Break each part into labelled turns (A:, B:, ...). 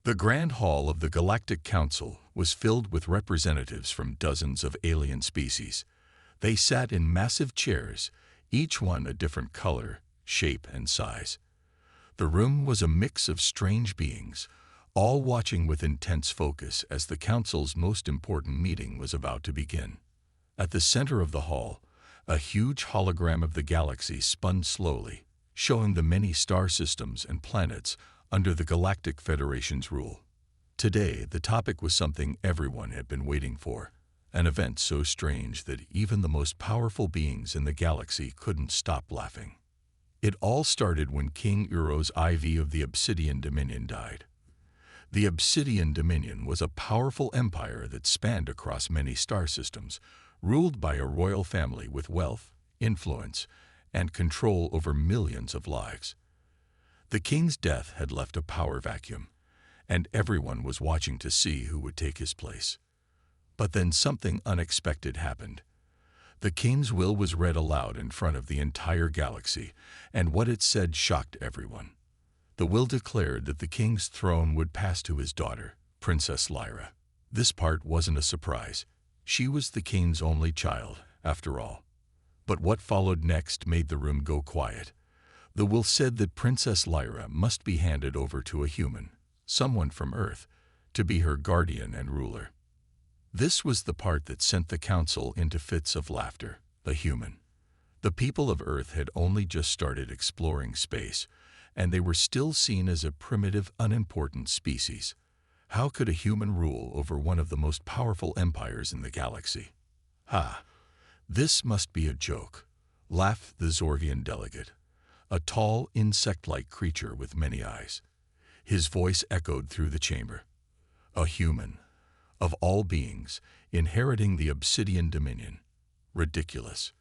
A: The Grand Hall of the Galactic Council was filled with representatives from dozens of alien species. They sat in massive chairs, each one a different color, shape, and size. The room was a mix of strange beings, all watching with intense focus as the Council's most important meeting was about to begin. At the center of the hall, a huge hologram of the galaxy spun slowly, showing the many star systems and planets under the Galactic Federation's rule. Today, the topic was something everyone had been waiting for, an event so strange that even the most powerful beings in the galaxy couldn't stop laughing. It all started when King Uro's IV of the Obsidian Dominion died. The Obsidian Dominion was a powerful empire that spanned across many star systems, ruled by a royal family with wealth, influence, and control over millions of lives. The king's death had left a power vacuum, and everyone was watching to see who would take his place. But then something unexpected happened. The king's will was read aloud in front of the entire galaxy, and what it said shocked everyone. The will declared that the king's throne would pass to his daughter, Princess Lyra. This part wasn't a surprise. She was the king's only child, after all. But what followed next made the room go quiet. The will said that Princess Lyra must be handed over to a human, someone from Earth, to be her guardian and ruler. This was the part that sent the council into fits of laughter. The human. The people of Earth had only just started exploring space, and they were still seen as a primitive, unimportant species. How could a human rule over one of the most powerful empires in the galaxy? "Ha! This must be a joke," laughed the Zorvian delegate, a tall, insect-like creature with many eyes. His voice echoed through the chamber. A human, of all beings, inheriting the Obsidian Dominion. Ridiculous.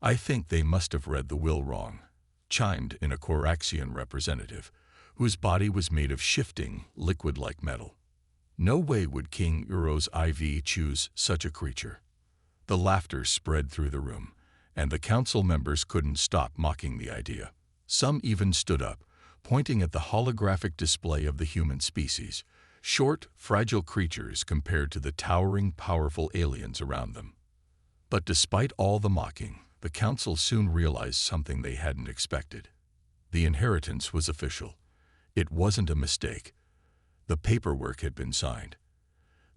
A: "I think they must have read the will wrong," chimed in a Coraxian representative, whose body was made of shifting, liquid-like metal. No way would King Uro's IV choose such a creature. The laughter spread through the room, and the council members couldn't stop mocking the idea. Some even stood up, pointing at the holographic display of the human species, short, fragile creatures compared to the towering, powerful aliens around them. But despite all the mocking, the council soon realized something they hadn't expected. The inheritance was official. It wasn't a mistake. The paperwork had been signed.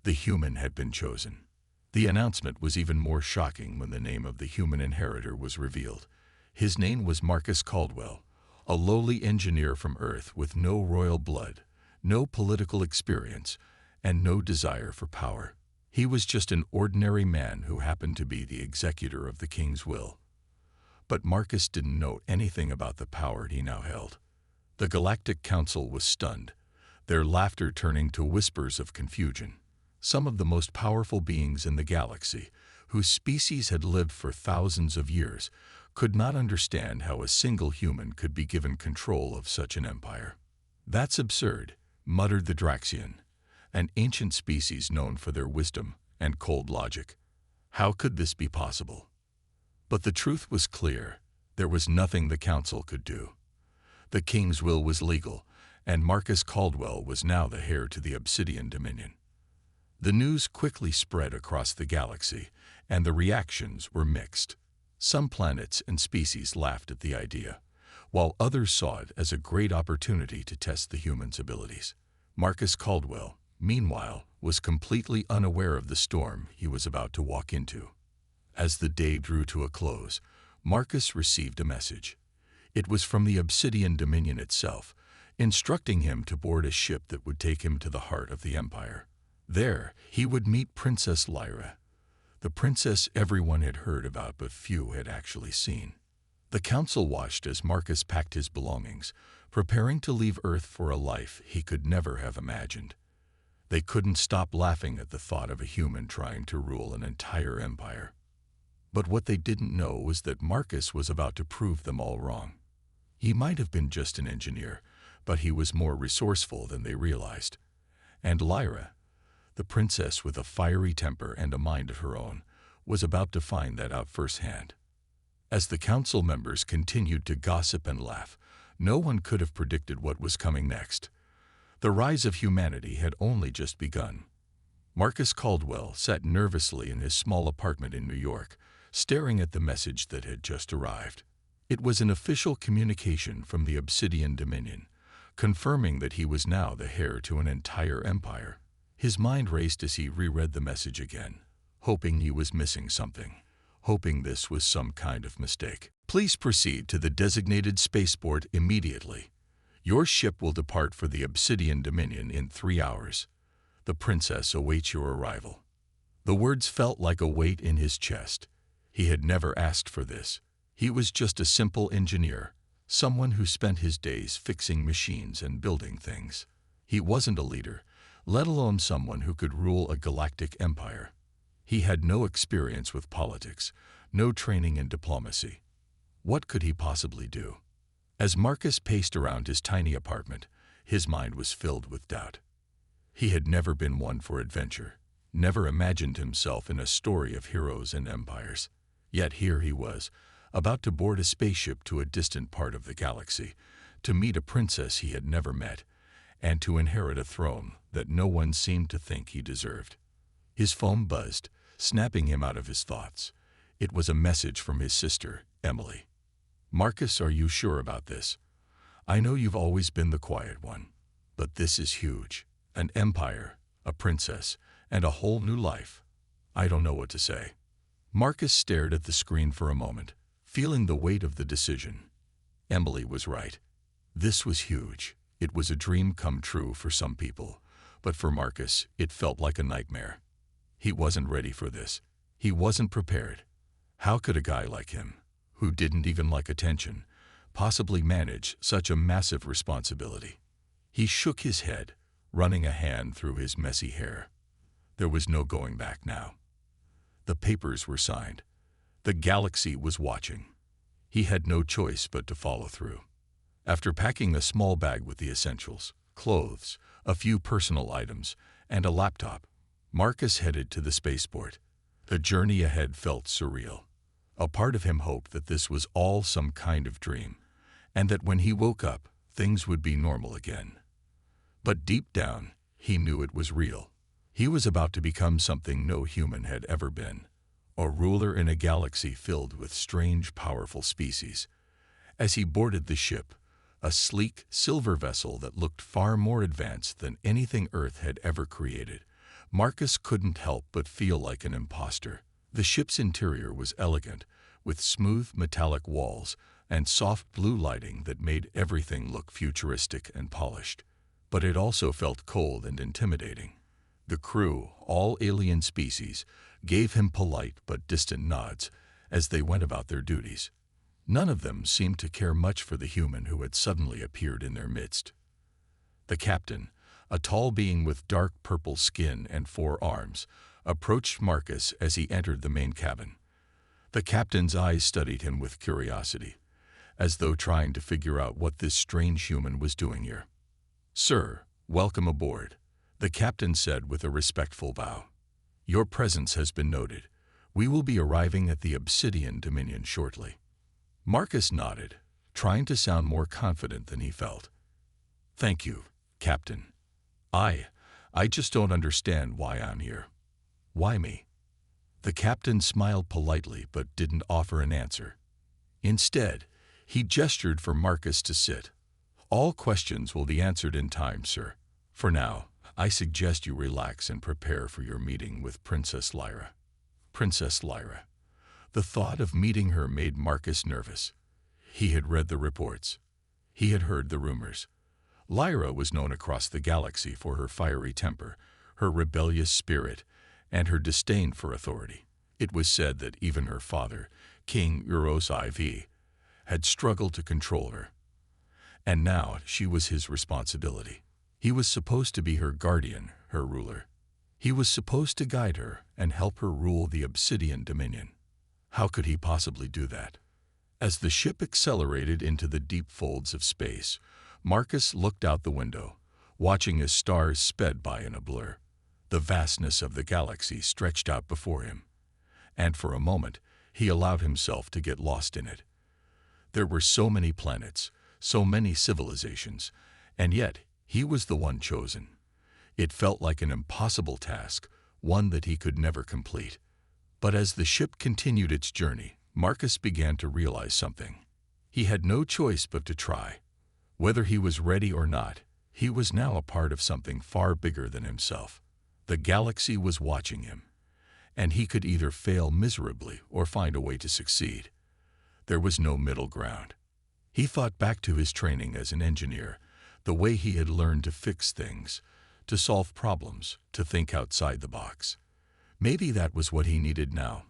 A: The human had been chosen. The announcement was even more shocking when the name of the human inheritor was revealed. His name was Marcus Caldwell, a lowly engineer from Earth with no royal blood, no political experience, and no desire for power. He was just an ordinary man who happened to be the executor of the king's will. But Marcus didn't know anything about the power he now held. The Galactic Council was stunned, their laughter turning to whispers of confusion. Some of the most powerful beings in the galaxy, whose species had lived for thousands of years, could not understand how a single human could be given control of such an empire. "That's absurd," muttered the Draxian, an ancient species known for their wisdom and cold logic. How could this be possible? But the truth was clear. There was nothing the council could do. The king's will was legal, and Marcus Caldwell was now the heir to the Obsidian Dominion. The news quickly spread across the galaxy, and the reactions were mixed. Some planets and species laughed at the idea, while others saw it as a great opportunity to test the humans' abilities. Marcus Caldwell, meanwhile, was completely unaware of the storm he was about to walk into. As the day drew to a close, Marcus received a message. It was from the Obsidian Dominion itself, instructing him to board a ship that would take him to the heart of the empire. There, he would meet Princess Lyra, the princess everyone had heard about but few had actually seen. The council watched as Marcus packed his belongings, preparing to leave Earth for a life he could never have imagined. They couldn't stop laughing at the thought of a human trying to rule an entire empire. But what they didn't know was that Marcus was about to prove them all wrong. He might have been just an engineer, but he was more resourceful than they realized. And Lyra, the princess with a fiery temper and a mind of her own, was about to find that out firsthand. As the council members continued to gossip and laugh, no one could have predicted what was coming next. The rise of humanity had only just begun. Marcus Caldwell sat nervously in his small apartment in New York, staring at the message that had just arrived. It was an official communication from the Obsidian Dominion, confirming that he was now the heir to an entire empire. His mind raced as he reread the message again, hoping he was missing something, hoping this was some kind of mistake. Please proceed to the designated spaceport immediately. Your ship will depart for the Obsidian Dominion in 3 hours. The princess awaits your arrival. The words felt like a weight in his chest. He had never asked for this. He was just a simple engineer, someone who spent his days fixing machines and building things. He wasn't a leader, let alone someone who could rule a galactic empire. He had no experience with politics, no training in diplomacy. What could he possibly do? As Marcus paced around his tiny apartment, his mind was filled with doubt. He had never been one for adventure, never imagined himself in a story of heroes and empires. Yet here he was, about to board a spaceship to a distant part of the galaxy, to meet a princess he had never met, and to inherit a throne that no one seemed to think he deserved. His phone buzzed, snapping him out of his thoughts. It was a message from his sister, Emily. "Marcus, are you sure about this? I know you've always been the quiet one, but this is huge. An empire, a princess, and a whole new life. I don't know what to say." Marcus stared at the screen for a moment, feeling the weight of the decision. Emily was right. This was huge. It was a dream come true for some people, but for Marcus, it felt like a nightmare. He wasn't ready for this. He wasn't prepared. How could a guy like him, who didn't even like attention, possibly manage such a massive responsibility? He shook his head, running a hand through his messy hair. There was no going back now. The papers were signed. The galaxy was watching. He had no choice but to follow through. After packing a small bag with the essentials, clothes, a few personal items, and a laptop, Marcus headed to the spaceport. The journey ahead felt surreal. A part of him hoped that this was all some kind of dream, and that when he woke up, things would be normal again. But deep down, he knew it was real. He was about to become something no human had ever been, a ruler in a galaxy filled with strange, powerful species. As he boarded the ship, a sleek, silver vessel that looked far more advanced than anything Earth had ever created, Marcus couldn't help but feel like an imposter. The ship's interior was elegant, with smooth metallic walls and soft blue lighting that made everything look futuristic and polished. But it also felt cold and intimidating. The crew, all alien species, gave him polite but distant nods as they went about their duties. None of them seemed to care much for the human who had suddenly appeared in their midst. The captain, a tall being with dark purple skin and 4 arms, approached Marcus as he entered the main cabin. The captain's eyes studied him with curiosity, as though trying to figure out what this strange human was doing here. "Sir, welcome aboard," the captain said with a respectful bow. "Your presence has been noted. We will be arriving at the Obsidian Dominion shortly." Marcus nodded, trying to sound more confident than he felt. "Thank you, Captain. I just don't understand why I'm here." "Why me?" The captain smiled politely but didn't offer an answer. Instead, he gestured for Marcus to sit. "All questions will be answered in time, sir. For now, I suggest you relax and prepare for your meeting with Princess Lyra." Princess Lyra. The thought of meeting her made Marcus nervous. He had read the reports. He had heard the rumors. Lyra was known across the galaxy for her fiery temper, her rebellious spirit, and her disdain for authority. It was said that even her father, King Uros IV, had struggled to control her. And now she was his responsibility. He was supposed to be her guardian, her ruler. He was supposed to guide her and help her rule the Obsidian Dominion. How could he possibly do that? As the ship accelerated into the deep folds of space, Marcus looked out the window, watching as stars sped by in a blur. The vastness of the galaxy stretched out before him, and for a moment he allowed himself to get lost in it. There were so many planets, so many civilizations, and yet He was the one chosen. It felt like an impossible task, one that he could never complete. But as the ship continued its journey, Marcus began to realize something. He had no choice but to try. Whether he was ready or not, he was now a part of something far bigger than himself. The galaxy was watching him, and he could either fail miserably or find a way to succeed. There was no middle ground. He thought back to his training as an engineer, the way he had learned to fix things, to solve problems, to think outside the box. Maybe that was what he needed now,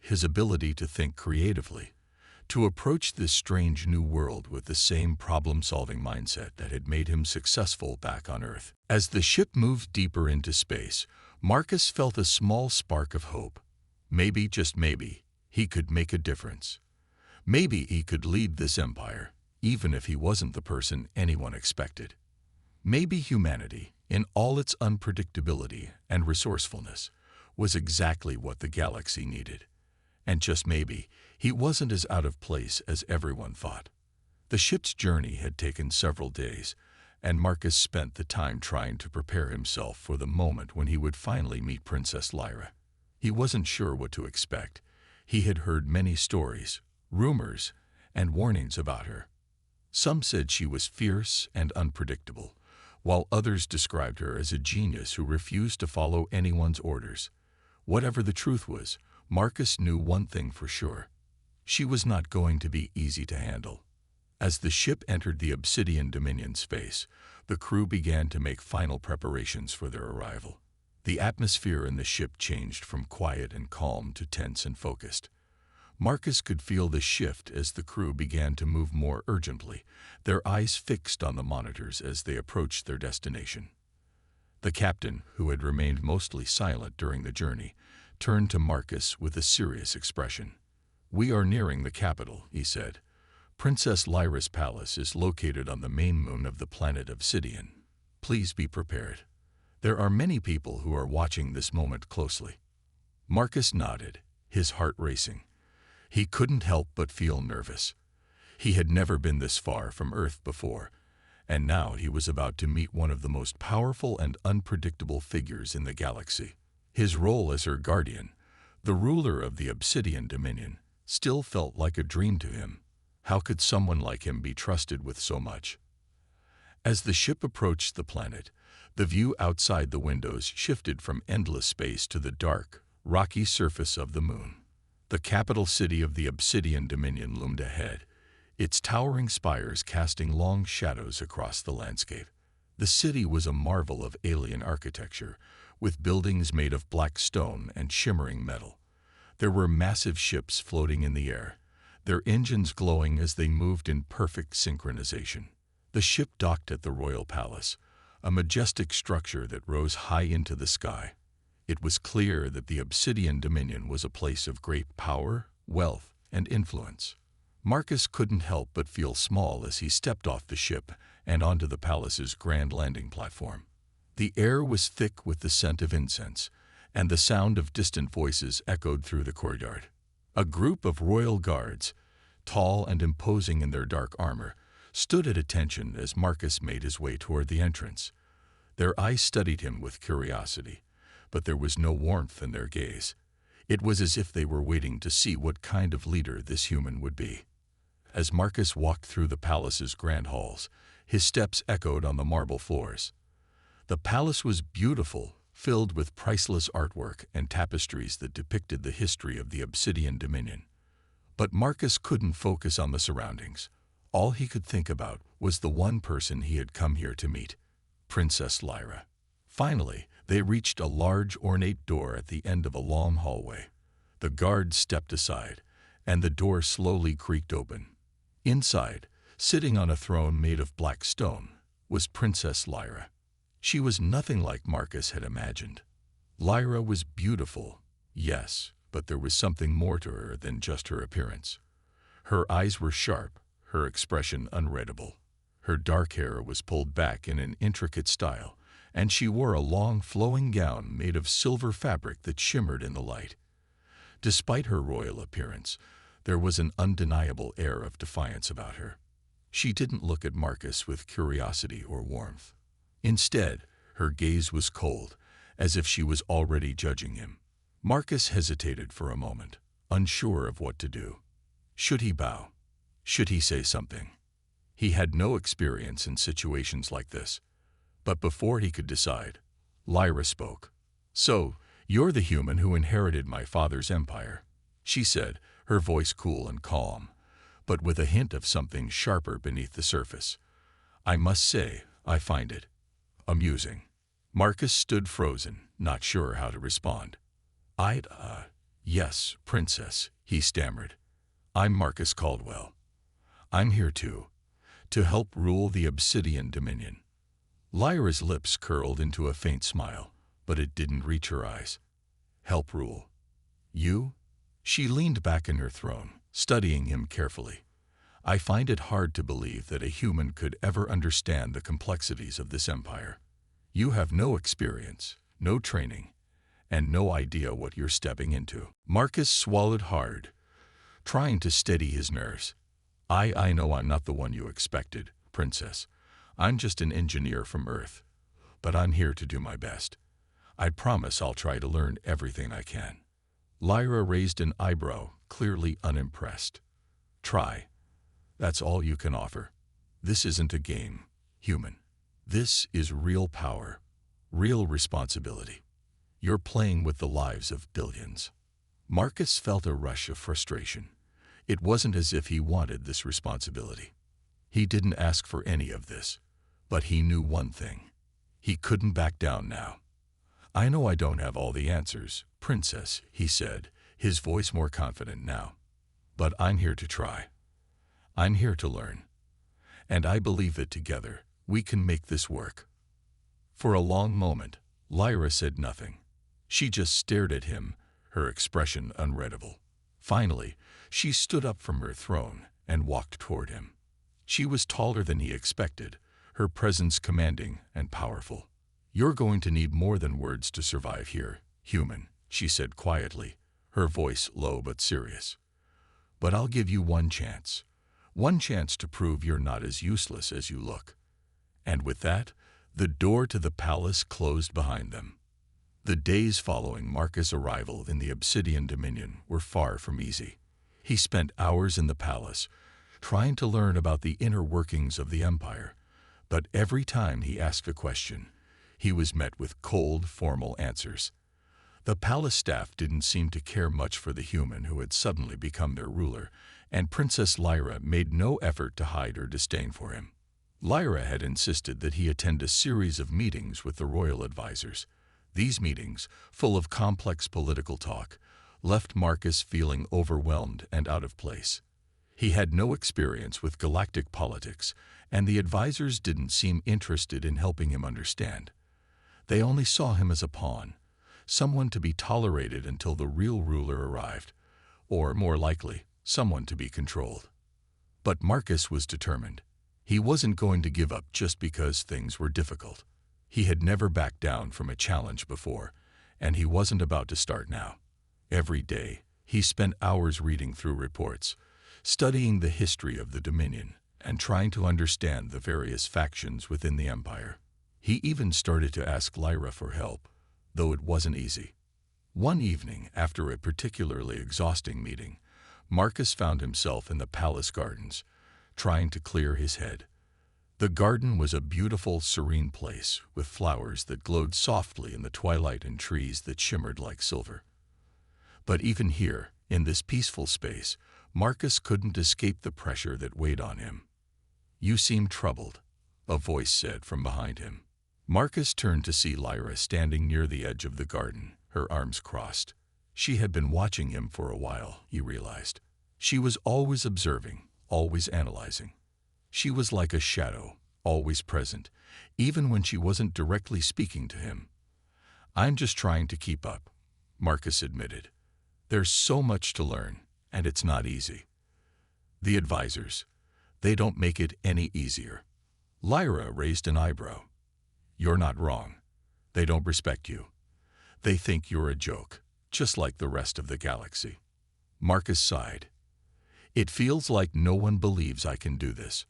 A: his ability to think creatively, to approach this strange new world with the same problem-solving mindset that had made him successful back on Earth. As the ship moved deeper into space, Marcus felt a small spark of hope. Maybe, just maybe, he could make a difference. Maybe he could lead this empire, even if he wasn't the person anyone expected. Maybe humanity, in all its unpredictability and resourcefulness, was exactly what the galaxy needed. And just maybe, he wasn't as out of place as everyone thought. The ship's journey had taken several days, and Marcus spent the time trying to prepare himself for the moment when he would finally meet Princess Lyra. He wasn't sure what to expect. He had heard many stories, rumors, and warnings about her. Some said she was fierce and unpredictable, while others described her as a genius who refused to follow anyone's orders. Whatever the truth was, Marcus knew one thing for sure. She was not going to be easy to handle. As the ship entered the Obsidian Dominion space, the crew began to make final preparations for their arrival. The atmosphere in the ship changed from quiet and calm to tense and focused. Marcus could feel the shift as the crew began to move more urgently, their eyes fixed on the monitors as they approached their destination. The captain, who had remained mostly silent during the journey, turned to Marcus with a serious expression. "We are nearing the capital," he said. "Princess Lyra's palace is located on the main moon of the planet Obsidian. Please be prepared. There are many people who are watching this moment closely." Marcus nodded, his heart racing. He couldn't help but feel nervous. He had never been this far from Earth before, and now he was about to meet one of the most powerful and unpredictable figures in the galaxy. His role as her guardian, the ruler of the Obsidian Dominion, still felt like a dream to him. How could someone like him be trusted with so much? As the ship approached the planet, the view outside the windows shifted from endless space to the dark, rocky surface of the moon. The capital city of the Obsidian Dominion loomed ahead, its towering spires casting long shadows across the landscape. The city was a marvel of alien architecture, with buildings made of black stone and shimmering metal. There were massive ships floating in the air, their engines glowing as they moved in perfect synchronization. The ship docked at the royal palace, a majestic structure that rose high into the sky. It was clear that the Obsidian Dominion was a place of great power, wealth, and influence. Marcus couldn't help but feel small as he stepped off the ship and onto the palace's grand landing platform. The air was thick with the scent of incense, and the sound of distant voices echoed through the courtyard. A group of royal guards, tall and imposing in their dark armor, stood at attention as Marcus made his way toward the entrance. Their eyes studied him with curiosity, but there was no warmth in their gaze. It was as if they were waiting to see what kind of leader this human would be. As Marcus walked through the palace's grand halls, his steps echoed on the marble floors. The palace was beautiful, filled with priceless artwork and tapestries that depicted the history of the Obsidian Dominion. But Marcus couldn't focus on the surroundings. All he could think about was the one person he had come here to meet, Princess Lyra. Finally, they reached a large, ornate door at the end of a long hallway. The guards stepped aside, and the door slowly creaked open. Inside, sitting on a throne made of black stone, was Princess Lyra. She was nothing like Marcus had imagined. Lyra was beautiful, yes, but there was something more to her than just her appearance. Her eyes were sharp, her expression unreadable. Her dark hair was pulled back in an intricate style, and she wore a long, flowing gown made of silver fabric that shimmered in the light. Despite her royal appearance, there was an undeniable air of defiance about her. She didn't look at Marcus with curiosity or warmth. Instead, her gaze was cold, as if she was already judging him. Marcus hesitated for a moment, unsure of what to do. Should he bow? Should he say something? He had no experience in situations like this. But before he could decide, Lyra spoke. "So, you're the human who inherited my father's empire," she said, her voice cool and calm, but with a hint of something sharper beneath the surface. "I must say, I find it amusing." Marcus stood frozen, not sure how to respond. Yes, Princess," he stammered. "I'm Marcus Caldwell. I'm here to help rule the Obsidian Dominion." Lyra's lips curled into a faint smile, but it didn't reach her eyes. "Help rule? You?" She leaned back in her throne, studying him carefully. "I find it hard to believe that a human could ever understand the complexities of this empire. You have no experience, no training, and no idea what you're stepping into." Marcus swallowed hard, trying to steady his nerves. I know I'm not the one you expected, Princess. I'm just an engineer from Earth, but I'm here to do my best. I promise I'll try to learn everything I can." Lyra raised an eyebrow, clearly unimpressed. "Try. That's all you can offer. This isn't a game, human. This is real power, real responsibility. You're playing with the lives of billions." Marcus felt a rush of frustration. It wasn't as if he wanted this responsibility. He didn't ask for any of this, but he knew one thing. He couldn't back down now. "I know I don't have all the answers, Princess," he said, his voice more confident now. "But I'm here to try. I'm here to learn. And I believe that together, we can make this work." For a long moment, Lyra said nothing. She just stared at him, her expression unreadable. Finally, she stood up from her throne and walked toward him. She was taller than he expected, her presence commanding and powerful. "You're going to need more than words to survive here, human," she said quietly, her voice low but serious. "But I'll give you one chance to prove you're not as useless as you look." And with that, the door to the palace closed behind them. The days following Marcus' arrival in the Obsidian Dominion were far from easy. He spent hours in the palace, trying to learn about the inner workings of the empire, but every time he asked a question, he was met with cold, formal answers. The palace staff didn't seem to care much for the human who had suddenly become their ruler, and Princess Lyra made no effort to hide her disdain for him. Lyra had insisted that he attend a series of meetings with the royal advisors. These meetings, full of complex political talk, left Marcus feeling overwhelmed and out of place. He had no experience with galactic politics, and the advisors didn't seem interested in helping him understand. They only saw him as a pawn, someone to be tolerated until the real ruler arrived, or, more likely, someone to be controlled. But Marcus was determined. He wasn't going to give up just because things were difficult. He had never backed down from a challenge before, and he wasn't about to start now. Every day, he spent hours reading through reports, studying the history of the Dominion, and trying to understand the various factions within the empire. He even started to ask Lyra for help, though it wasn't easy. One evening, after a particularly exhausting meeting, Marcus found himself in the palace gardens, trying to clear his head. The garden was a beautiful, serene place, with flowers that glowed softly in the twilight and trees that shimmered like silver. But even here, in this peaceful space, Marcus couldn't escape the pressure that weighed on him. "You seem troubled," a voice said from behind him. Marcus turned to see Lyra standing near the edge of the garden, her arms crossed. She had been watching him for a while, he realized. She was always observing, always analyzing. She was like a shadow, always present, even when she wasn't directly speaking to him. "I'm just trying to keep up," Marcus admitted. "There's so much to learn, and it's not easy." "The advisors, they don't make it any easier." Lyra raised an eyebrow. "You're not wrong. They don't respect you. They think you're a joke, just like the rest of the galaxy." Marcus sighed. "It feels like no one believes I can do this.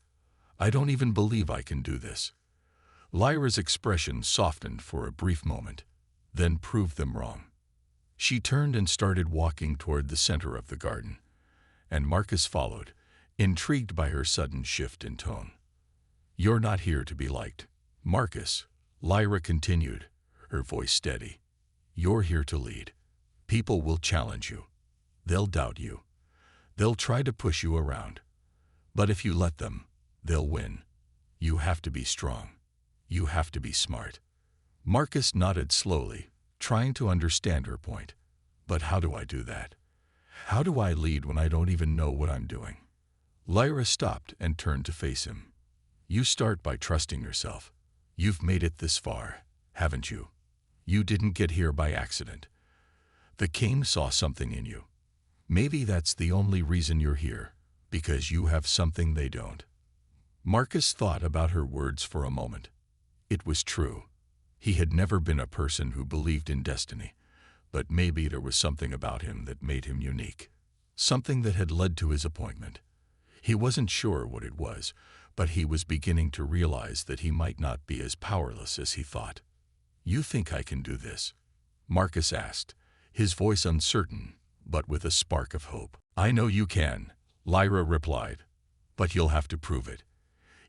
A: I don't even believe I can do this." Lyra's expression softened for a brief moment, then proved them wrong. She turned and started walking toward the center of the garden, and Marcus followed, intrigued by her sudden shift in tone. "You're not here to be liked, Marcus," Lyra continued, her voice steady. "You're here to lead. People will challenge you. They'll doubt you. They'll try to push you around. But if you let them, they'll win. You have to be strong. You have to be smart." Marcus nodded slowly, trying to understand her point. "But how do I do that? How do I lead when I don't even know what I'm doing?" Lyra stopped and turned to face him. "You start by trusting yourself. You've made it this far, haven't you? You didn't get here by accident. The king saw something in you. Maybe that's the only reason you're here, because you have something they don't." Marcus thought about her words for a moment. It was true. He had never been a person who believed in destiny, but maybe there was something about him that made him unique. Something that had led to his appointment. He wasn't sure what it was, but he was beginning to realize that he might not be as powerless as he thought. "You think I can do this?" Marcus asked, his voice uncertain, but with a spark of hope. "I know you can," Lyra replied, "but you'll have to prove it.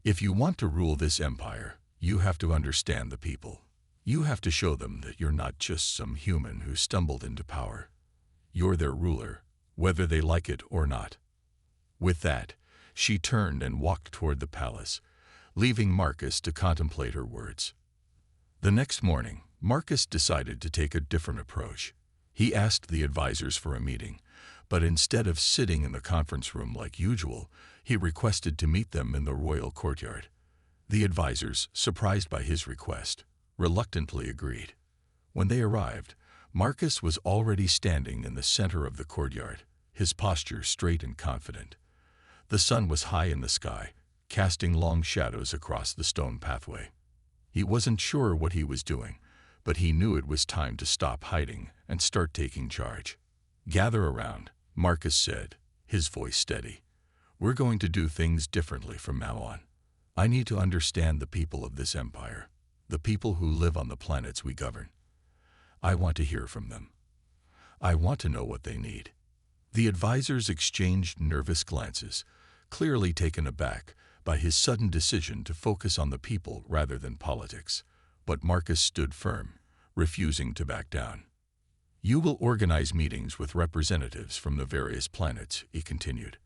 A: If you want to rule this empire, you have to understand the people. You have to show them that you're not just some human who stumbled into power. You're their ruler, whether they like it or not." With that, she turned and walked toward the palace, leaving Marcus to contemplate her words. The next morning, Marcus decided to take a different approach. He asked the advisors for a meeting, but instead of sitting in the conference room like usual, he requested to meet them in the royal courtyard. The advisors, surprised by his request, reluctantly agreed. When they arrived, Marcus was already standing in the center of the courtyard, his posture straight and confident. The sun was high in the sky, casting long shadows across the stone pathway. He wasn't sure what he was doing, but he knew it was time to stop hiding and start taking charge. "Gather around," Marcus said, his voice steady. "We're going to do things differently from now on. I need to understand the people of this empire, the people who live on the planets we govern. I want to hear from them. I want to know what they need." The advisors exchanged nervous glances, clearly taken aback by his sudden decision to focus on the people rather than politics. But Marcus stood firm, refusing to back down. "You will organize meetings with representatives from the various planets," he continued.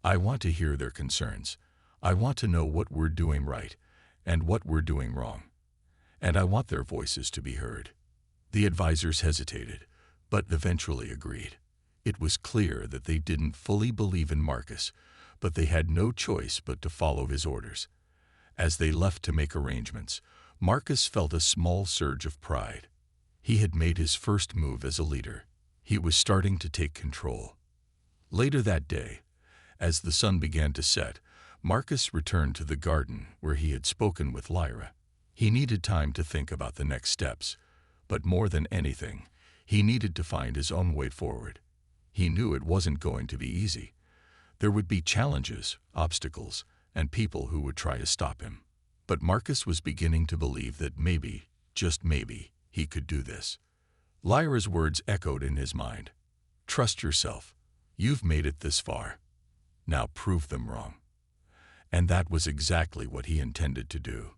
A: "I want to hear their concerns. I want to know what we're doing right and what we're doing wrong. And I want their voices to be heard." The advisors hesitated, but eventually agreed. It was clear that they didn't fully believe in Marcus, but they had no choice but to follow his orders. As they left to make arrangements, Marcus felt a small surge of pride. He had made his first move as a leader. He was starting to take control. Later that day, as the sun began to set, Marcus returned to the garden where he had spoken with Lyra. He needed time to think about the next steps, but more than anything, he needed to find his own way forward. He knew it wasn't going to be easy. There would be challenges, obstacles, and people who would try to stop him. But Marcus was beginning to believe that maybe, just maybe, he could do this. Lyra's words echoed in his mind. "Trust yourself. You've made it this far. Now prove them wrong." And that was exactly what he intended to do.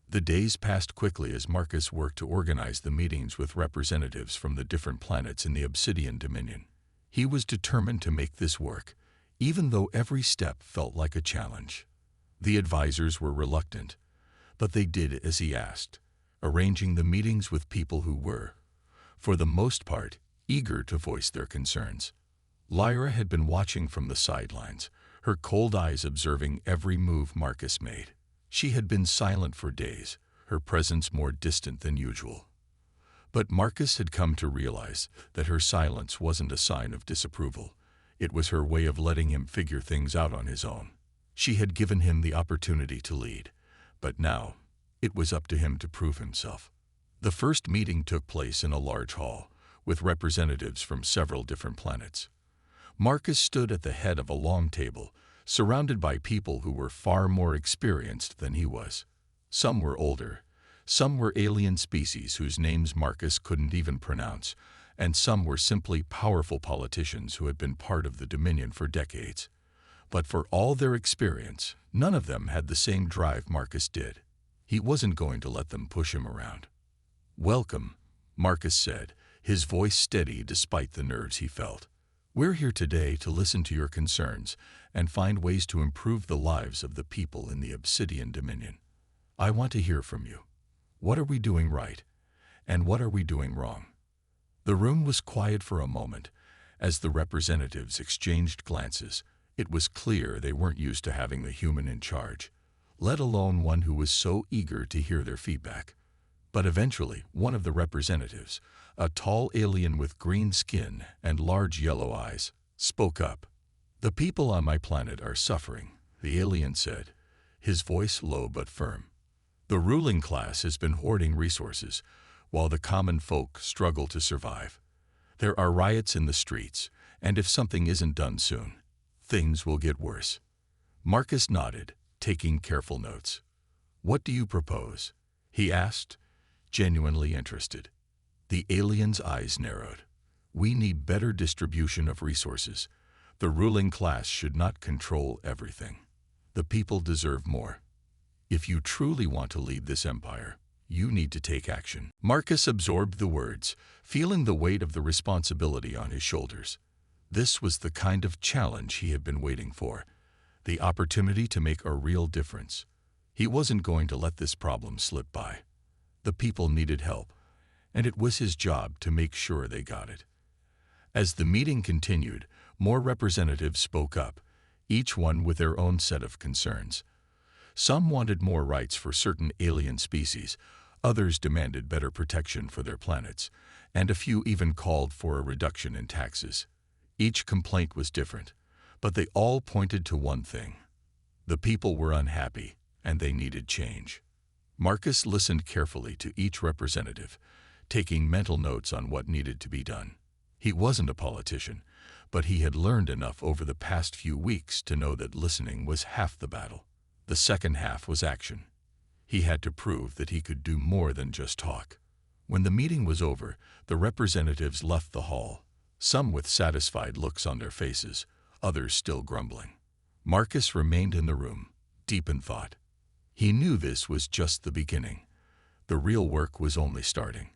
A: The days passed quickly as Marcus worked to organize the meetings with representatives from the different planets in the Obsidian Dominion. He was determined to make this work, even though every step felt like a challenge. The advisors were reluctant, but they did as he asked, arranging the meetings with people who were, for the most part, eager to voice their concerns. Lyra had been watching from the sidelines, her cold eyes observing every move Marcus made. She had been silent for days, her presence more distant than usual. But Marcus had come to realize that her silence wasn't a sign of disapproval. It was her way of letting him figure things out on his own. She had given him the opportunity to lead, but now it was up to him to prove himself. The first meeting took place in a large hall, with representatives from several different planets. Marcus stood at the head of a long table, surrounded by people who were far more experienced than he was. Some were older, some were alien species whose names Marcus couldn't even pronounce, and some were simply powerful politicians who had been part of the Dominion for decades. But for all their experience, none of them had the same drive Marcus did. He wasn't going to let them push him around. "Welcome," Marcus said, his voice steady despite the nerves he felt. "We're here today to listen to your concerns and find ways to improve the lives of the people in the Obsidian Dominion. I want to hear from you. What are we doing right? And what are we doing wrong?" The room was quiet for a moment as the representatives exchanged glances. It was clear they weren't used to having the human in charge, let alone one who was so eager to hear their feedback. But eventually, one of the representatives, a tall alien with green skin and large yellow eyes, spoke up. "The people on my planet are suffering," the alien said, his voice low but firm. "The ruling class has been hoarding resources, while the common folk struggle to survive. There are riots in the streets, and if something isn't done soon, things will get worse." Marcus nodded, taking careful notes. "What do you propose?" he asked, genuinely interested. The alien's eyes narrowed. "We need better distribution of resources. The ruling class should not control everything. The people deserve more. If you truly want to lead this empire, you need to take action." Marcus absorbed the words, feeling the weight of the responsibility on his shoulders. This was the kind of challenge he had been waiting for, the opportunity to make a real difference. He wasn't going to let this problem slip by. The people needed help, and it was his job to make sure they got it. As the meeting continued, more representatives spoke up, each one with their own set of concerns. Some wanted more rights for certain alien species, others demanded better protection for their planets, and a few even called for a reduction in taxes. Each complaint was different, but they all pointed to one thing. The people were unhappy, and they needed change. Marcus listened carefully to each representative, taking mental notes on what needed to be done. He wasn't a politician, but he had learned enough over the past few weeks to know that listening was half the battle. The second half was action. He had to prove that he could do more than just talk. When the meeting was over, the representatives left the hall, some with satisfied looks on their faces, others still grumbling. Marcus remained in the room, deep in thought. He knew this was just the beginning. The real work was only starting.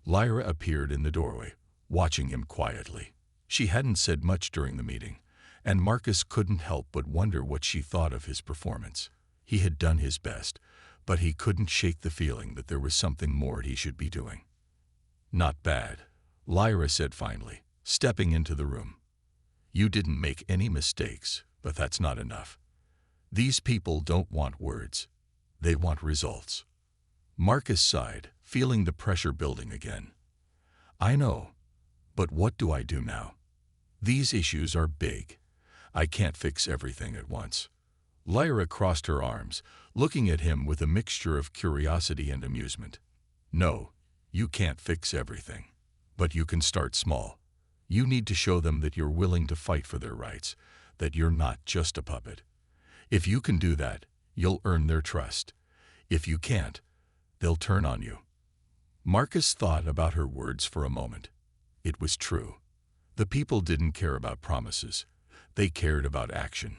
A: Lyra appeared in the doorway, watching him quietly. She hadn't said much during the meeting, and Marcus couldn't help but wonder what she thought of his performance. He had done his best, but he couldn't shake the feeling that there was something more he should be doing. "Not bad," Lyra said finally, stepping into the room. "You didn't make any mistakes, but that's not enough. These people don't want words. They want results." Marcus sighed, feeling the pressure building again. "I know, but what do I do now? These issues are big. I can't fix everything at once." Lyra crossed her arms, looking at him with a mixture of curiosity and amusement. "No, you can't fix everything. But you can start small. You need to show them that you're willing to fight for their rights, that you're not just a puppet. If you can do that, you'll earn their trust. If you can't, they'll turn on you." Marcus thought about her words for a moment. It was true. The people didn't care about promises. They cared about action.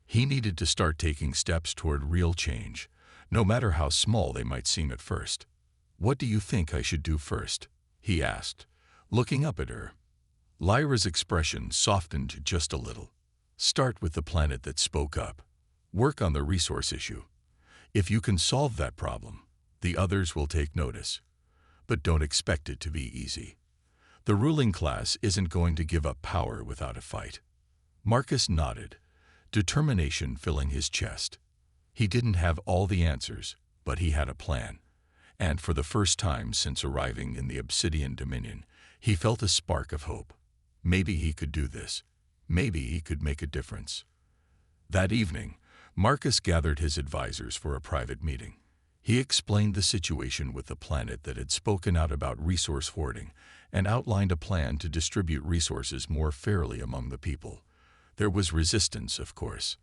A: He needed to start taking steps toward real change, no matter how small they might seem at first. "What do you think I should do first?" he asked, looking up at her. Lyra's expression softened just a little. "Start with the planet that spoke up. Work on the resource issue. If you can solve that problem, the others will take notice. But don't expect it to be easy. The ruling class isn't going to give up power without a fight." Marcus nodded, determination filling his chest. He didn't have all the answers, but he had a plan. And for the first time since arriving in the Obsidian Dominion, he felt a spark of hope. Maybe he could do this. Maybe he could make a difference. That evening, Marcus gathered his advisors for a private meeting. He explained the situation with the planet that had spoken out about resource hoarding and outlined a plan to distribute resources more fairly among the people. There was resistance, of course.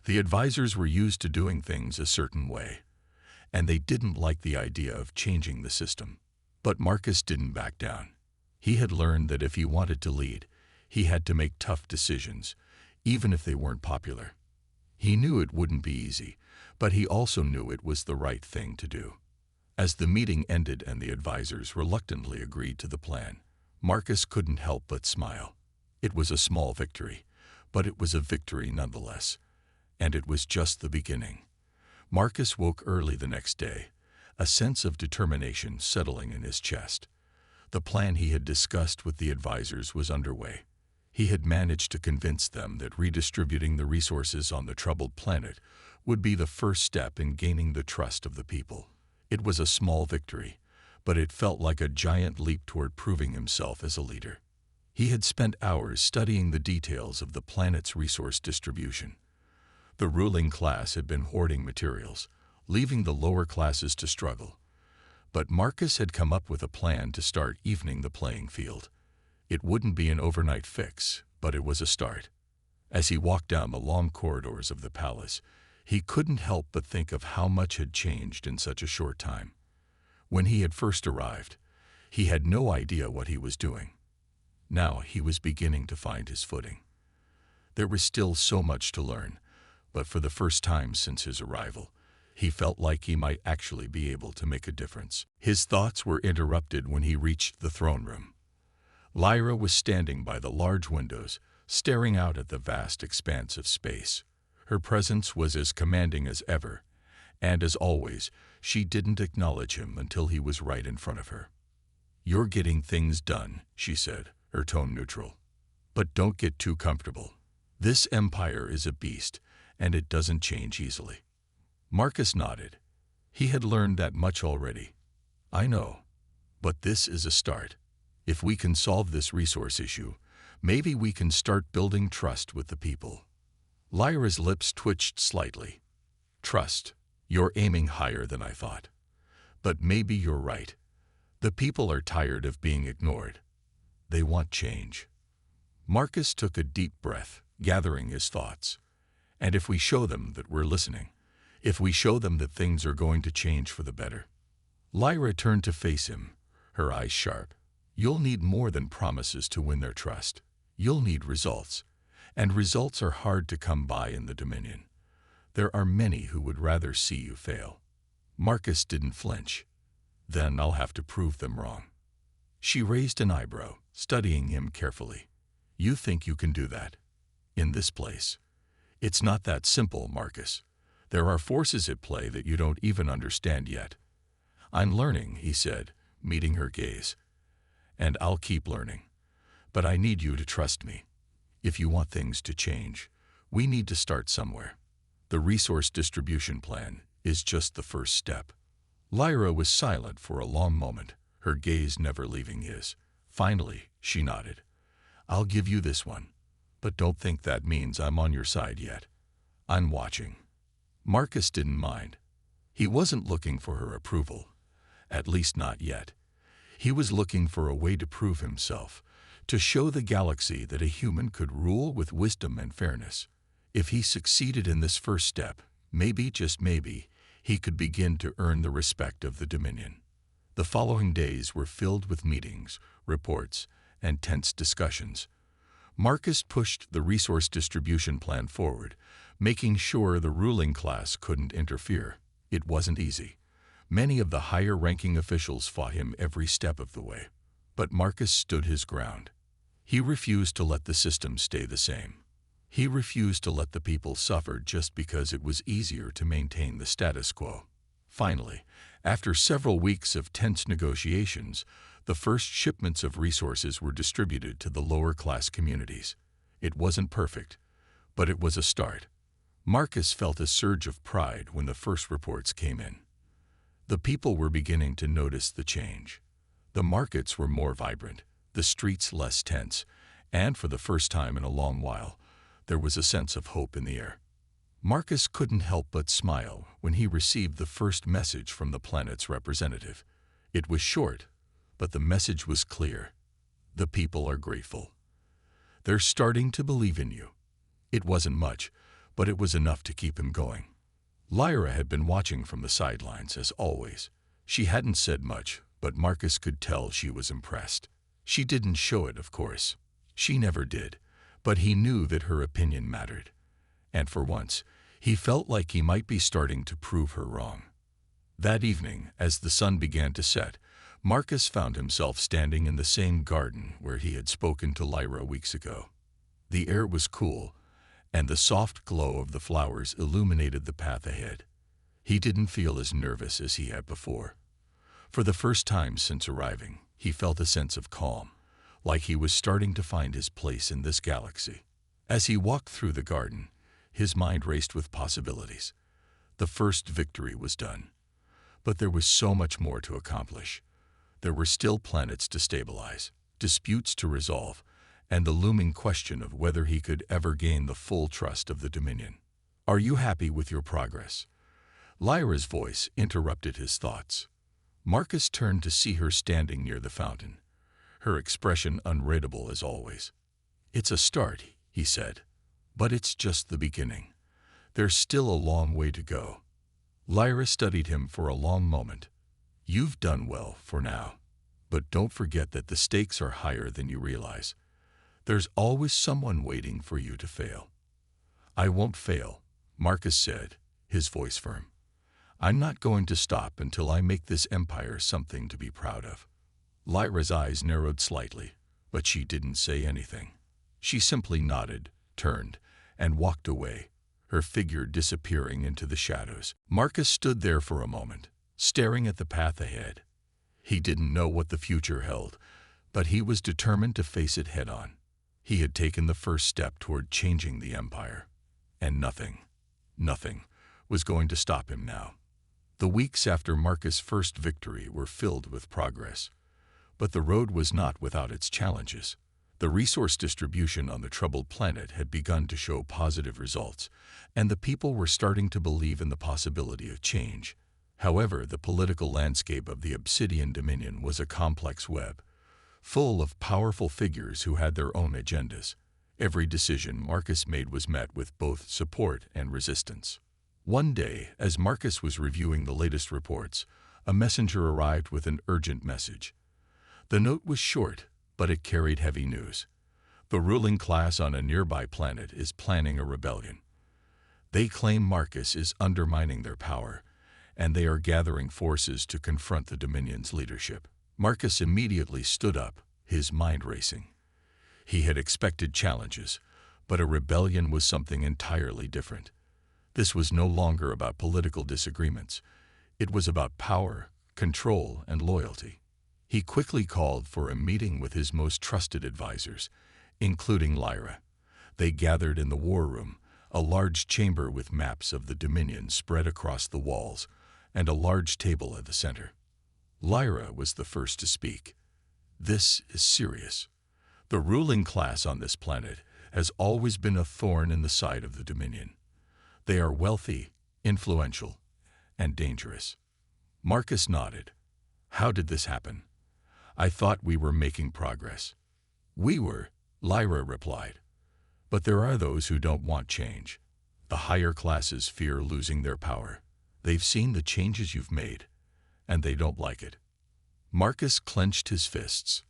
A: The advisors were used to doing things a certain way, and they didn't like the idea of changing the system. But Marcus didn't back down. He had learned that if he wanted to lead, he had to make tough decisions, even if they weren't popular. He knew it wouldn't be easy, but he also knew it was the right thing to do. As the meeting ended and the advisors reluctantly agreed to the plan, Marcus couldn't help but smile. It was a small victory, but it was a victory nonetheless. And it was just the beginning. Marcus woke early the next day, a sense of determination settling in his chest. The plan he had discussed with the advisors was underway. He had managed to convince them that redistributing the resources on the troubled planet would be the first step in gaining the trust of the people. It was a small victory, but it felt like a giant leap toward proving himself as a leader. He had spent hours studying the details of the planet's resource distribution. The ruling class had been hoarding materials, leaving the lower classes to struggle. But Marcus had come up with a plan to start evening the playing field. It wouldn't be an overnight fix, but it was a start. As he walked down the long corridors of the palace, he couldn't help but think of how much had changed in such a short time. When he had first arrived, he had no idea what he was doing. Now he was beginning to find his footing. There was still so much to learn, but for the first time since his arrival, he felt like he might actually be able to make a difference. His thoughts were interrupted when he reached the throne room. Lyra was standing by the large windows, staring out at the vast expanse of space. Her presence was as commanding as ever, and as always, she didn't acknowledge him until he was right in front of her. "You're getting things done," she said, her tone neutral. "But don't get too comfortable. This empire is a beast, and it doesn't change easily." Marcus nodded. He had learned that much already. "I know, but this is a start. If we can solve this resource issue, maybe we can start building trust with the people." Lyra's lips twitched slightly. "Trust. You're aiming higher than I thought. But maybe you're right. The people are tired of being ignored. They want change." Marcus took a deep breath, gathering his thoughts. "And if we show them that we're listening, if we show them that things are going to change for the better." Lyra turned to face him, her eyes sharp. "You'll need more than promises to win their trust. You'll need results. And results are hard to come by in the Dominion. There are many who would rather see you fail." Marcus didn't flinch. "Then I'll have to prove them wrong." She raised an eyebrow, studying him carefully. "You think you can do that? In this place? It's not that simple, Marcus. There are forces at play that you don't even understand yet." "I'm learning," he said, meeting her gaze. "And I'll keep learning. But I need you to trust me. If you want things to change, we need to start somewhere. The resource distribution plan is just the first step." Lyra was silent for a long moment, her gaze never leaving his. Finally, she nodded. "I'll give you this one, but don't think that means I'm on your side yet. I'm watching." Marcus didn't mind. He wasn't looking for her approval, at least not yet. He was looking for a way to prove himself, to show the galaxy that a human could rule with wisdom and fairness. If he succeeded in this first step, maybe, just maybe, he could begin to earn the respect of the Dominion. The following days were filled with meetings, reports, and tense discussions. Marcus pushed the resource distribution plan forward, making sure the ruling class couldn't interfere. It wasn't easy. Many of the higher-ranking officials fought him every step of the way. But Marcus stood his ground. He refused to let the system stay the same. He refused to let the people suffer just because it was easier to maintain the status quo. Finally, after several weeks of tense negotiations, the first shipments of resources were distributed to the lower-class communities. It wasn't perfect, but it was a start. Marcus felt a surge of pride when the first reports came in. The people were beginning to notice the change. The markets were more vibrant, the streets less tense, and for the first time in a long while, there was a sense of hope in the air. Marcus couldn't help but smile when he received the first message from the planet's representative. It was short, but the message was clear. "The people are grateful. They're starting to believe in you." It wasn't much, but it was enough to keep him going. Lyra had been watching from the sidelines, as always. She hadn't said much, but Marcus could tell she was impressed. She didn't show it, of course. She never did, but he knew that her opinion mattered. And for once, he felt like he might be starting to prove her wrong. That evening, as the sun began to set, Marcus found himself standing in the same garden where he had spoken to Lyra weeks ago. The air was cool, and the soft glow of the flowers illuminated the path ahead. He didn't feel as nervous as he had before. For the first time since arriving, he felt a sense of calm, like he was starting to find his place in this galaxy. As he walked through the garden, his mind raced with possibilities. The first victory was done. But there was so much more to accomplish. There were still planets to stabilize, disputes to resolve, and the looming question of whether he could ever gain the full trust of the Dominion. "Are you happy with your progress?" Lyra's voice interrupted his thoughts. Marcus turned to see her standing near the fountain, her expression unreadable as always. "It's a start," he said, "but it's just the beginning. There's still a long way to go." Lyra studied him for a long moment. "You've done well for now, but don't forget that the stakes are higher than you realize. There's always someone waiting for you to fail." "I won't fail," Marcus said, his voice firm. "I'm not going to stop until I make this empire something to be proud of." Lyra's eyes narrowed slightly, but she didn't say anything. She simply nodded, turned, and walked away, her figure disappearing into the shadows. Marcus stood there for a moment, staring at the path ahead. He didn't know what the future held, but he was determined to face it head-on. He had taken the first step toward changing the empire, and nothing was going to stop him now. The weeks after Marcus' first victory were filled with progress, but the road was not without its challenges. The resource distribution on the troubled planet had begun to show positive results, and the people were starting to believe in the possibility of change. However, the political landscape of the Obsidian Dominion was a complex web, full of powerful figures who had their own agendas. Every decision Marcus made was met with both support and resistance. One day, as Marcus was reviewing the latest reports, a messenger arrived with an urgent message. The note was short, but it carried heavy news. The ruling class on a nearby planet is planning a rebellion. They claim Marcus is undermining their power, and they are gathering forces to confront the Dominion's leadership. Marcus immediately stood up, his mind racing. He had expected challenges, but a rebellion was something entirely different. This was no longer about political disagreements. It was about power, control, and loyalty. He quickly called for a meeting with his most trusted advisors, including Lyra. They gathered in the war room, a large chamber with maps of the Dominion spread across the walls, and a large table at the center. Lyra was the first to speak. "This is serious. The ruling class on this planet has always been a thorn in the side of the Dominion. They are wealthy, influential, and dangerous." Marcus nodded. "How did this happen? I thought we were making progress." "We were," Lyra replied. "But there are those who don't want change. The higher classes fear losing their power. They've seen the changes you've made, and they don't like it." Marcus clenched his fists.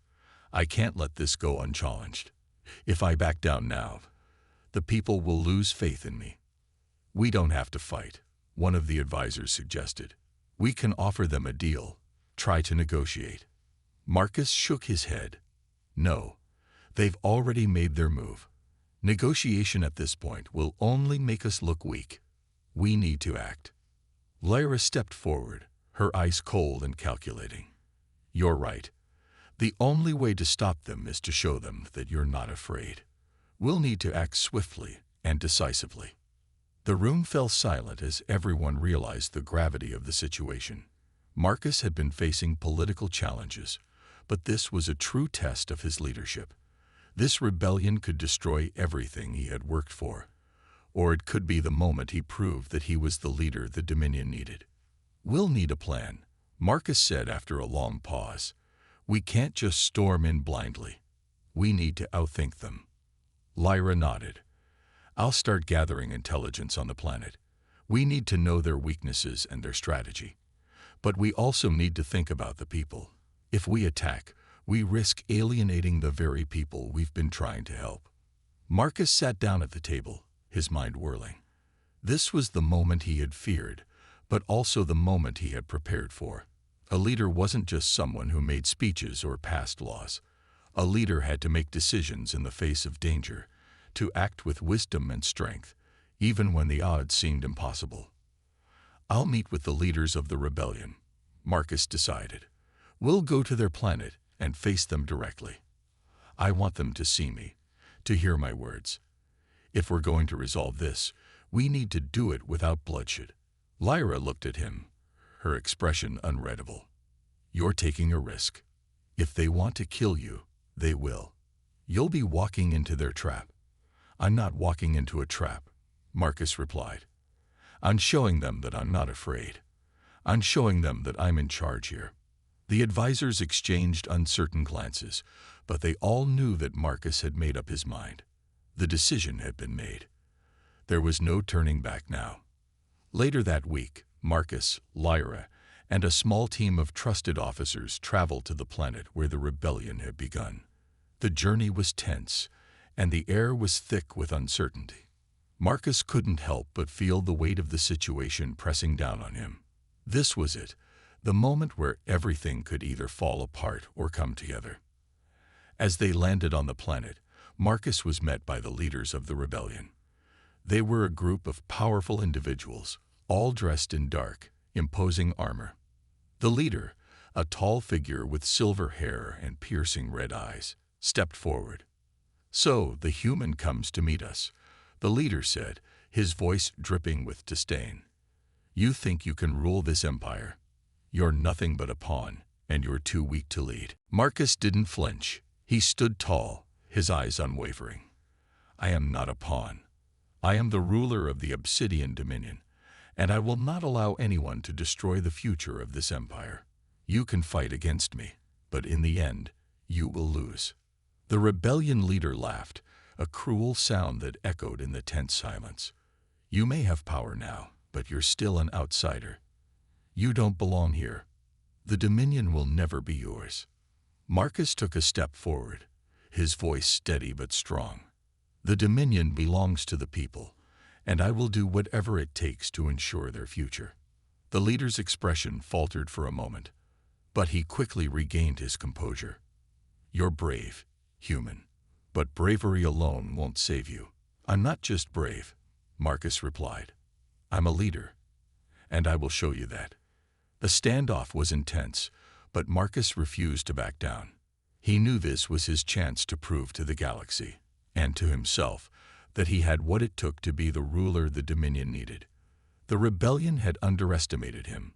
A: "I can't let this go unchallenged. If I back down now, the people will lose faith in me." "We don't have to fight," one of the advisors suggested. "We can offer them a deal, try to negotiate." Marcus shook his head. "No, they've already made their move. Negotiation at this point will only make us look weak. We need to act." Lyra stepped forward, her eyes cold and calculating. "You're right. The only way to stop them is to show them that you're not afraid. We'll need to act swiftly and decisively." The room fell silent as everyone realized the gravity of the situation. Marcus had been facing political challenges, but this was a true test of his leadership. This rebellion could destroy everything he had worked for, or it could be the moment he proved that he was the leader the Dominion needed. "We'll need a plan," Marcus said after a long pause. "We can't just storm in blindly. We need to outthink them." Lyra nodded. "I'll start gathering intelligence on the planet. We need to know their weaknesses and their strategy. But we also need to think about the people. If we attack, we risk alienating the very people we've been trying to help. Marcus sat down at the table, his mind whirling. This was the moment he had feared, but also the moment he had prepared for. A leader wasn't just someone who made speeches or passed laws. A leader had to make decisions in the face of danger, to act with wisdom and strength, even when the odds seemed impossible. "I'll meet with the leaders of the rebellion," Marcus decided. "We'll go to their planet and face them directly. I want them to see me, to hear my words. If we're going to resolve this, we need to do it without bloodshed." Lyra looked at him, her expression unreadable. "You're taking a risk. If they want to kill you, they will. You'll be walking into their trap." "I'm not walking into a trap," Marcus replied. "I'm showing them that I'm not afraid. I'm showing them that I'm in charge here." The advisors exchanged uncertain glances, but they all knew that Marcus had made up his mind. The decision had been made. There was no turning back now. Later that week, Marcus, Lyra, and a small team of trusted officers traveled to the planet where the rebellion had begun. The journey was tense, and the air was thick with uncertainty. Marcus couldn't help but feel the weight of the situation pressing down on him. This was it, the moment where everything could either fall apart or come together. As they landed on the planet, Marcus was met by the leaders of the rebellion. They were a group of powerful individuals, all dressed in dark, imposing armor. The leader, a tall figure with silver hair and piercing red eyes, stepped forward. "So, the human comes to meet us," the leader said, his voice dripping with disdain. "You think you can rule this empire? You're nothing but a pawn, and you're too weak to lead." Marcus didn't flinch. He stood tall, his eyes unwavering. "I am not a pawn. I am the ruler of the Obsidian Dominion, and I will not allow anyone to destroy the future of this empire. You can fight against me, but in the end, you will lose." The rebellion leader laughed, a cruel sound that echoed in the tense silence. "You may have power now, but you're still an outsider. You don't belong here. The Dominion will never be yours." Marcus took a step forward, his voice steady but strong. "The Dominion belongs to the people, and I will do whatever it takes to ensure their future." The leader's expression faltered for a moment, but he quickly regained his composure. "You're brave, human, but bravery alone won't save you." "I'm not just brave," Marcus replied. "I'm a leader, and I will show you that." The standoff was intense, but Marcus refused to back down. He knew this was his chance to prove to the galaxy, and to himself, that he had what it took to be the ruler the Dominion needed. The rebellion had underestimated him.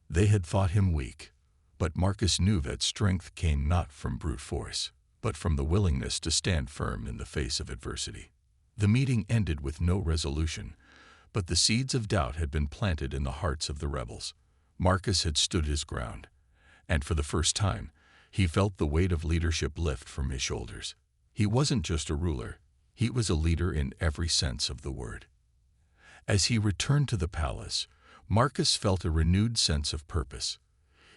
A: They had thought him weak, but Marcus knew that strength came not from brute force, but from the willingness to stand firm in the face of adversity. The meeting ended with no resolution, but the seeds of doubt had been planted in the hearts of the rebels. Marcus had stood his ground, and for the first time, he felt the weight of leadership lift from his shoulders. He wasn't just a ruler, he was a leader in every sense of the word. As he returned to the palace, Marcus felt a renewed sense of purpose.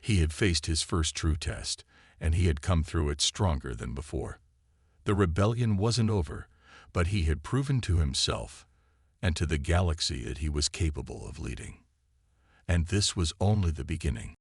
A: He had faced his first true test, and he had come through it stronger than before. The rebellion wasn't over, but he had proven to himself and to the galaxy that he was capable of leading. And this was only the beginning.